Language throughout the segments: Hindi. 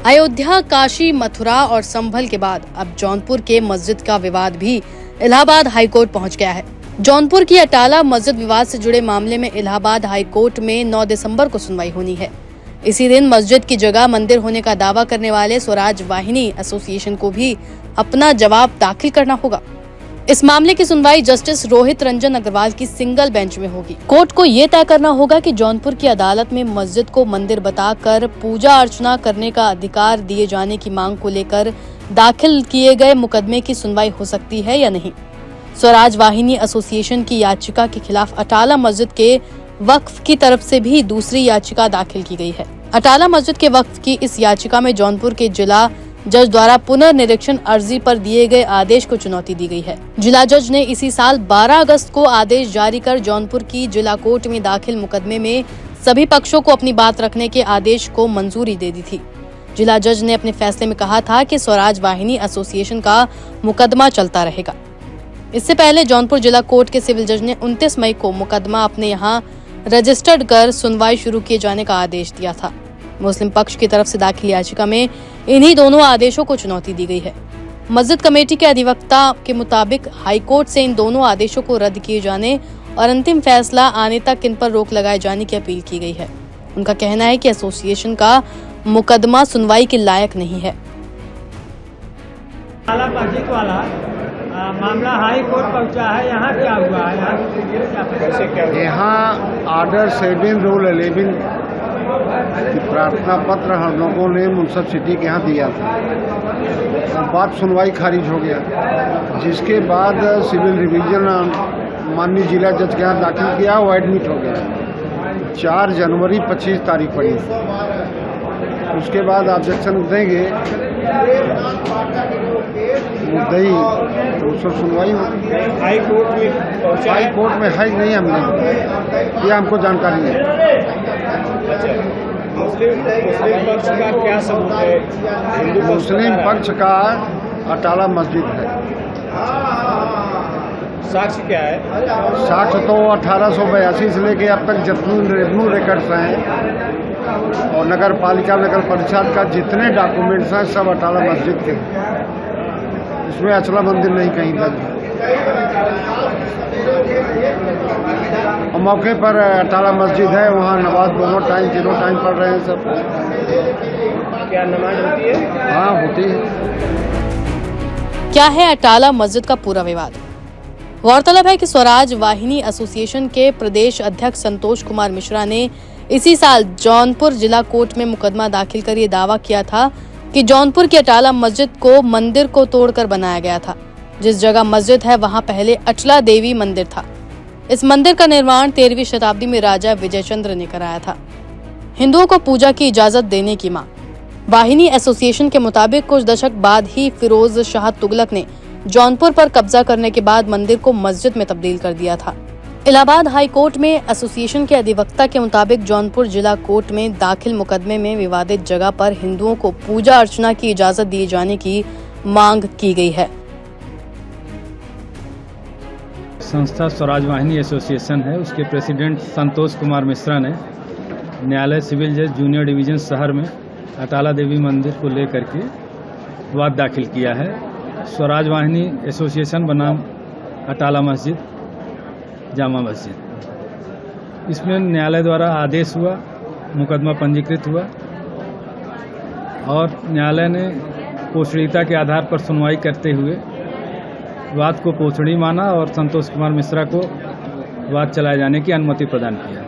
अयोध्या, काशी, मथुरा और संभल के बाद अब जौनपुर के मस्जिद का विवाद भी इलाहाबाद हाईकोर्ट पहुंच गया है। जौनपुर की अटाला मस्जिद विवाद से जुड़े मामले में इलाहाबाद हाईकोर्ट में 9 दिसंबर को सुनवाई होनी है। इसी दिन मस्जिद की जगह मंदिर होने का दावा करने वाले स्वराज वाहिनी एसोसिएशन को भी अपना जवाब दाखिल करना होगा। इस मामले की सुनवाई जस्टिस रोहित रंजन अग्रवाल की सिंगल बेंच में होगी। कोर्ट को ये तय करना होगा कि जौनपुर की अदालत में मस्जिद को मंदिर बताकर पूजा अर्चना करने का अधिकार दिए जाने की मांग को लेकर दाखिल किए गए मुकदमे की सुनवाई हो सकती है या नहीं। स्वराज वाहिनी एसोसिएशन की याचिका के खिलाफ अटाला मस्जिद के वक्फ की तरफ से भी दूसरी याचिका दाखिल की गई है। अटाला मस्जिद के वक्फ की इस याचिका में जौनपुर के जिला जज द्वारा पुनर्निरीक्षण अर्जी पर दिए गए आदेश को चुनौती दी गई है। जिला जज ने इसी साल 12 अगस्त को आदेश जारी कर जौनपुर की जिला कोर्ट में दाखिल मुकदमे में सभी पक्षों को अपनी बात रखने के आदेश को मंजूरी दे दी थी। जिला जज ने अपने फैसले में कहा था कि स्वराज वाहिनी एसोसिएशन का मुकदमा चलता रहेगा। इससे पहले जौनपुर जिला कोर्ट के सिविल जज ने 29 मई को मुकदमा अपने यहाँ रजिस्टर्ड कर सुनवाई शुरू किए जाने का आदेश दिया था। मुस्लिम पक्ष की तरफ से दाखिल याचिका में इन्हीं दोनों आदेशों को चुनौती दी गई है। मस्जिद कमेटी के अधिवक्ता के मुताबिक हाईकोर्ट से इन दोनों आदेशों को रद्द किए जाने और अंतिम फैसला आने तक इन पर रोक लगाए जाने की अपील की गई है। उनका कहना है कि एसोसिएशन का मुकदमा सुनवाई के लायक नहीं है। मस्जिद वाला मामला हाई कोर्ट पहुंचा है, यहाँ क्या हुआ है? यहाँ ऑर्डर 7 रूल 11 की प्रार्थना पत्र हम लोगों ने मुंसफ सिटी के यहाँ दिया था। बात सुनवाई खारिज हो गया, जिसके बाद सिविल रिवीजन माननीय जिला जज के यहाँ दाखिल किया, वो एडमिट हो गया। 4 जनवरी 25 तारीख पड़ी। उसके बाद ऑब्जेक्शन देंगे मुद्दई तो उस पर सुनवाई होगी। हाई कोर्ट में हाई नहीं, हमने ये हमको जानकारी नहीं। अच्छा, मुस्लिम पक्ष का क्या सबूत है? मुस्लिम पक्ष का अटाला मस्जिद है। साक्ष्य क्या है? साक्ष्य तो 1882 से लेके अब तक जितने रेवेन्यू रिकॉर्ड्स हैं और नगर पालिका नगर परिषद का जितने डॉक्यूमेंट्स हैं सब अटाला मस्जिद के। इसमें अचला मंदिर नहीं कहीं तक। मौके पर अटाला मस्जिद है, वहाँ नमाज दोनों टाइम तीनों टाइम पढ़ रहे हैं सब। क्या नमाज होती है? हाँ, होती है। क्या है अटाला मस्जिद का पूरा विवाद? गौरतलब है कि स्वराज वाहिनी एसोसिएशन के प्रदेश अध्यक्ष संतोष कुमार मिश्रा ने इसी साल जौनपुर जिला कोर्ट में मुकदमा दाखिल कर ये दावा किया था कि जौनपुर की अटाला मस्जिद को मंदिर को तोड़कर बनाया गया था। जिस जगह मस्जिद है वहां पहले अचला देवी मंदिर था। इस मंदिर का निर्माण 13वीं शताब्दी में राजा विजयचंद्र ने कराया था। हिंदुओं को पूजा की इजाजत देने की मांग। वाहिनी एसोसिएशन के मुताबिक कुछ दशक बाद ही फिरोज शाह तुगलक ने जौनपुर पर कब्जा करने के बाद मंदिर को मस्जिद में तब्दील कर दिया था। इलाहाबाद हाई कोर्ट में एसोसिएशन के अधिवक्ता के मुताबिक जौनपुर जिला कोर्ट में दाखिल मुकदमे में विवादित जगह पर हिंदुओं को पूजा अर्चना की इजाजत दिए जाने की मांग की गई है। संस्था स्वराज वाहिनी एसोसिएशन है, उसके प्रेसिडेंट संतोष कुमार मिश्रा ने न्यायालय सिविल जज जूनियर डिवीजन शहर में अटाला देवी मंदिर को लेकर के वाद दाखिल किया है। स्वराज वाहिनी एसोसिएशन बनाम अटाला मस्जिद जामा मस्जिद, इसमें न्यायालय द्वारा आदेश हुआ, मुकदमा पंजीकृत हुआ और न्यायालय ने पोषणीयता के आधार पर सुनवाई करते हुए वाद को पोषणीय माना और संतोष कुमार मिश्रा को वाद चलाए जाने की अनुमति प्रदान किया।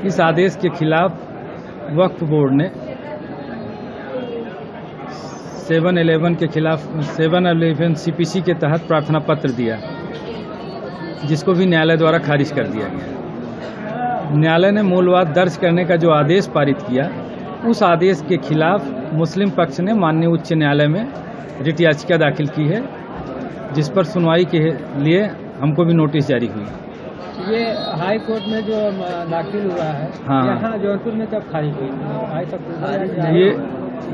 इस आदेश के खिलाफ वक्फ बोर्ड ने 711 के खिलाफ 711 सीपीसी के तहत प्रार्थना पत्र दिया, जिसको भी न्यायालय द्वारा खारिज कर दिया गया। न्यायालय ने मूलवाद दर्ज करने का जो आदेश पारित किया, उस आदेश के खिलाफ मुस्लिम पक्ष ने माननीय उच्च न्यायालय में रिट याचिका दाखिल की है, जिस पर सुनवाई के लिए हमको भी नोटिस जारी हुई। ये हाई कोर्ट में जो दाखिल हुआ है, हाँ, यहाँ जौनपुर में कब खारिज हुई?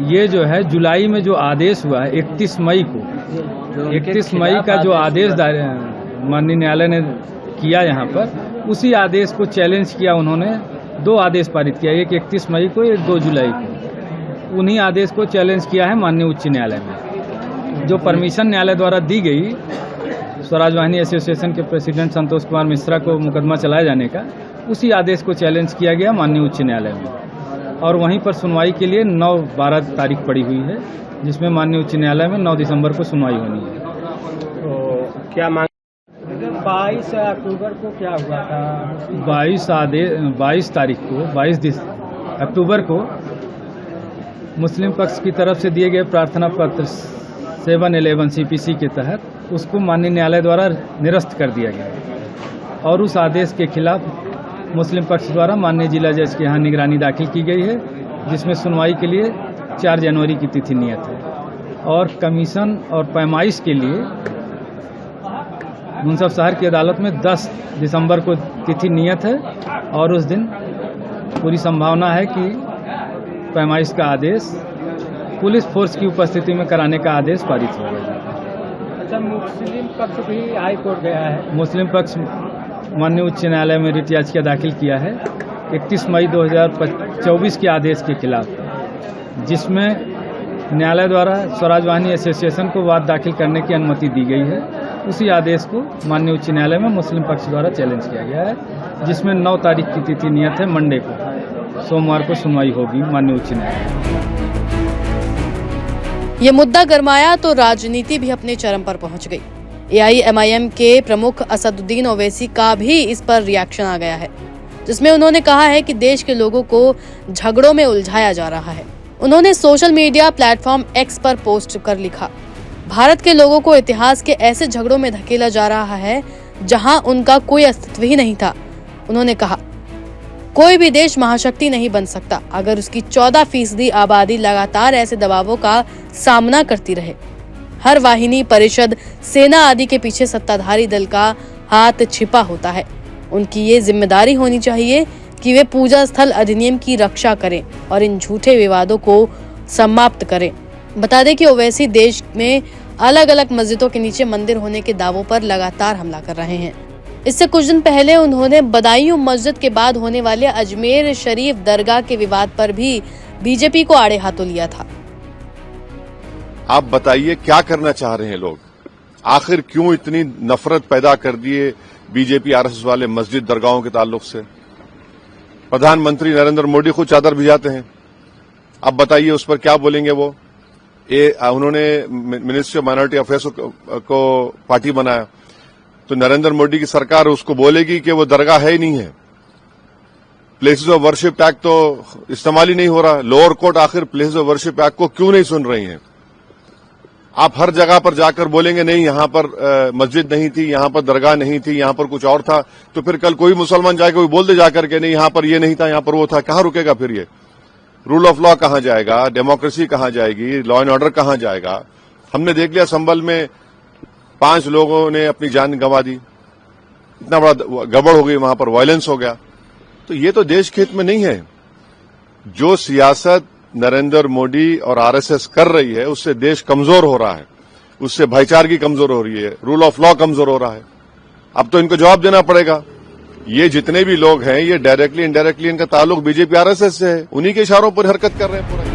ये जो है जुलाई में जो आदेश हुआ है 31 मई को, 31 मई का जो आदेश माननीय न्यायालय ने किया यहाँ पर, उसी आदेश को चैलेंज किया उन्होंने। 2 आदेश पारित किया, एक 31 मई को, एक 2 जुलाई को। उन्हीं आदेश को चैलेंज किया है माननीय उच्च न्यायालय में। जो परमिशन न्यायालय द्वारा दी गई स्वराज वाहिनी एसोसिएशन के प्रेसिडेंट संतोष कुमार मिश्रा को मुकदमा चलाए जाने का, उसी आदेश को चैलेंज किया गया माननीय उच्च न्यायालय में। और वहीं पर सुनवाई के लिए 9-12 तारीख पड़ी हुई है, जिसमें माननीय उच्च न्यायालय में 9 दिसंबर को सुनवाई होनी है। तो क्या मांग 22 अक्टूबर को क्या हुआ था? 22 तारीख को 22 अक्टूबर को मुस्लिम पक्ष की तरफ से दिए गए प्रार्थना पत्र 7-11 CPC के तहत उसको माननीय न्यायालय द्वारा निरस्त कर दिया गया और उस आदेश के खिलाफ मुस्लिम पक्ष द्वारा माननीय जिला जज के यहाँ निगरानी दाखिल की गई है, जिसमें सुनवाई के लिए 4 जनवरी की तिथि नियत है। और कमीशन और पैमाइश के लिए मुंसफ शहर की अदालत में 10 दिसंबर को तिथि नियत है और उस दिन पूरी संभावना है कि पैमाइश का आदेश पुलिस फोर्स की उपस्थिति में कराने का आदेश पारित होगा। अच्छा, मुस्लिम पक्ष भी हाई कोर्ट गया है। मुस्लिम पक्ष माननीय उच्च न्यायालय में रिट याचिका दाखिल किया है 31 मई 2024 के आदेश के खिलाफ, जिसमें न्यायालय द्वारा स्वराज वाहिनी एसोसिएशन को वाद दाखिल करने की अनुमति दी गई है। उसी आदेश को माननीय उच्च न्यायालय में मुस्लिम पक्ष द्वारा चैलेंज किया गया है, जिसमें 9 तारीख की तिथि नियत है। मंडे को, सोमवार को सुनवाई होगी माननीय उच्च न्यायालय। ये मुद्दा गरमाया तो राजनीति भी अपने चरम पर पहुंच गई। AIMIM के प्रमुख असदुद्दीन ओवैसी का भी इस पर रिएक्शन आ गया है, जिसमें उन्होंने कहा है कि देश के लोगों को झगड़ों में उलझाया जा रहा है। उन्होंने सोशल मीडिया प्लेटफॉर्म X पर पोस्ट कर लिखा, भारत के लोगों को इतिहास के ऐसे झगड़ों में धकेला जा रहा है जहां उनका कोई अस्तित्व ही नहीं था। उन्होंने कहा, कोई भी देश महाशक्ति नहीं बन सकता अगर उसकी 14% आबादी लगातार ऐसे दबावों का सामना करती रहे। हर वाहिनी, परिषद, सेना आदि के पीछे सत्ताधारी दल का हाथ छिपा होता है। उनकी ये जिम्मेदारी होनी चाहिए कि वे पूजा स्थल अधिनियम की रक्षा करें और इन झूठे विवादों को समाप्त करें। बता दें कि ओवैसी देश में अलग अलग मस्जिदों के नीचे मंदिर होने के दावों पर लगातार हमला कर रहे हैं। इससे कुछ दिन पहले उन्होंने बदायूं मस्जिद के बाद होने वाले अजमेर शरीफ दरगाह के विवाद पर भी बीजेपी को आड़े हाथों लिया था। आप बताइए क्या करना चाह रहे हैं लोग? आखिर क्यों इतनी नफरत पैदा कर दिए बीजेपी RSS वाले मस्जिद दरगाहों के ताल्लुक से? प्रधानमंत्री नरेंद्र मोदी खुद चादर भिजाते हैं। अब बताइए उस पर क्या बोलेंगे वो? उन्होंने मिनिस्ट्री ऑफ माइनॉरिटी अफेयर्स को पार्टी बनाया, तो नरेंद्र मोदी की सरकार उसको बोलेगी कि वो दरगाह है ही नहीं है। प्लेसेस ऑफ वर्शिप एक्ट तो इस्तेमाल ही नहीं हो रहा। लोअर कोर्ट आखिर प्लेसेस ऑफ वर्शिप एक्ट को क्यों नहीं सुन रही है? आप हर जगह पर जाकर बोलेंगे नहीं यहां पर मस्जिद नहीं थी, यहां पर दरगाह नहीं थी, यहां पर कुछ और था, तो फिर कल कोई मुसलमान जाएगा, कोई बोल दे जाकर के नहीं यहां पर ये नहीं था, यहां पर वो था। कहां रुकेगा फिर ये? रूल ऑफ लॉ कहां जाएगा? डेमोक्रेसी कहां जाएगी? लॉ एंड ऑर्डर कहां जाएगा? हमने देख लिया संभल में 5 लोगों ने अपनी जान गंवा दी, इतना बड़ा गड़बड़ हो गई, वहां पर वायलेंस हो गया। तो ये तो देश के हित में नहीं है। जो सियासत नरेंद्र मोदी और RSS कर रही है उससे देश कमजोर हो रहा है, उससे भाईचारगी कमजोर हो रही है, रूल ऑफ लॉ कमजोर हो रहा है। अब तो इनको जवाब देना पड़ेगा। ये जितने भी लोग हैं ये डायरेक्टली इनडायरेक्टली इनका ताल्लुक बीजेपी RSS से है, उन्हीं के इशारों पर हरकत कर रहे हैं पूरा।